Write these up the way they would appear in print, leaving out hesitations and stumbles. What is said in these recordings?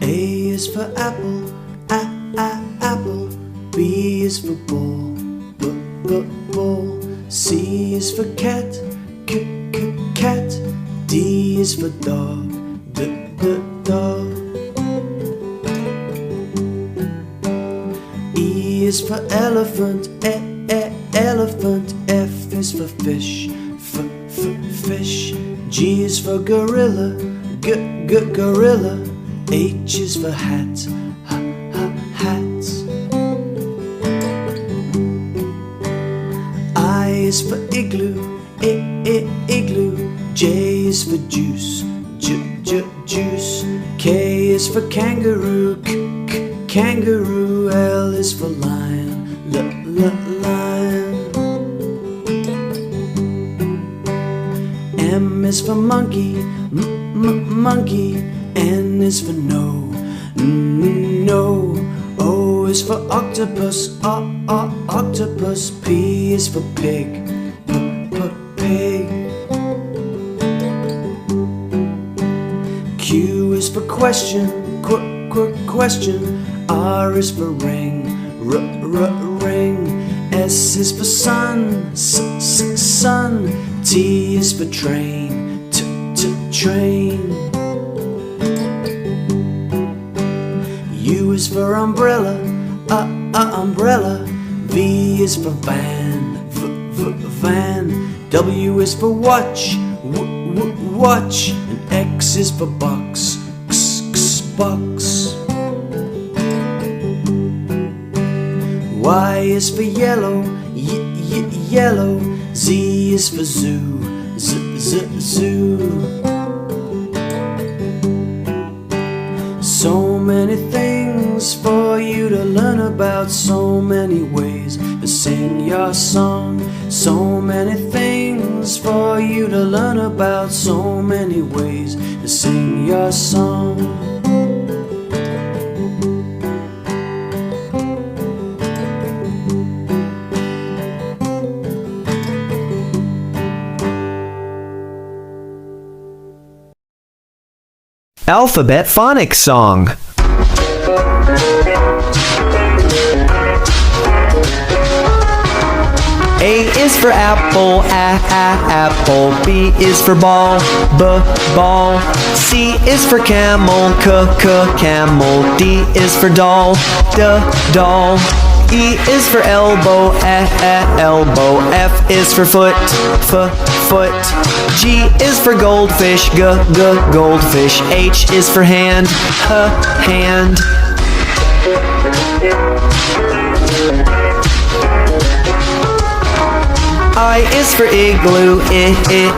A is for apple, apple. B is for ball, ball. C is for cat, cat. D is for dog, dog. E is for elephant, elephant. F is for fish, fish. G is for gorilla, gorilla. H is for hat, hat. I is for igloo, igloo. J is for juice, juice. K is for kangaroo, kangaroo. L is for lion, lion. M is for monkey, monkey. N is for no, no. O is for octopus, octopus. P is for pig, pig. Q is for question, question. R is for ring, ring. S is for sun, sun. T is for train, train. U is for umbrella, umbrella. V is for van, van. W is for watch, watch. And X is for box, box. Y is for yellow, yellow. Z is for zoo, zoo. So many things for you to learn about, so many ways to sing your song. So many things for you to learn about, so many ways to sing your song. Alphabet phonics song. A is for apple, apple. B is for ball, ball. C is for camel, camel. D is for doll, doll. E is for elbow, elbow. F is for foot, foot. G is for goldfish, goldfish. H is for hand, hand. I is for igloo,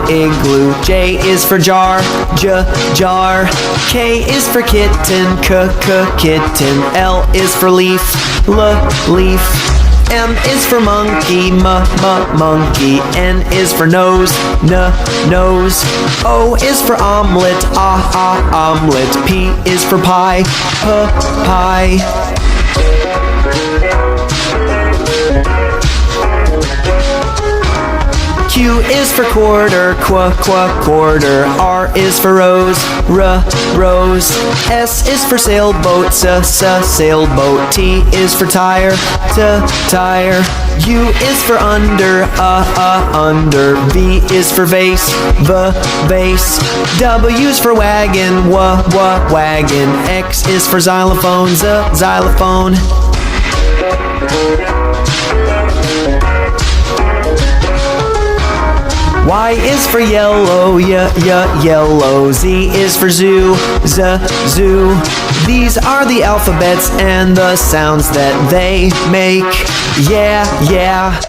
igloo. J is for jar, jar. K is for kitten, kitten. L is for leaf, leaf. M is for monkey, monkey. N is for nose, nose. O is for omelet, omelet. P is for pie, pie. Q is for quarter, quarter. R is for rose, rose. S is for sailboat, sailboat. T is for tire, tire. U is for under, under. V is for vase, vase. W is for wagon, wagon. X is for xylophone, xylophone. Y is for yellow, yellow. Z is for zoo, zoo. These are the alphabets and the sounds that they make. Yeah, yeah.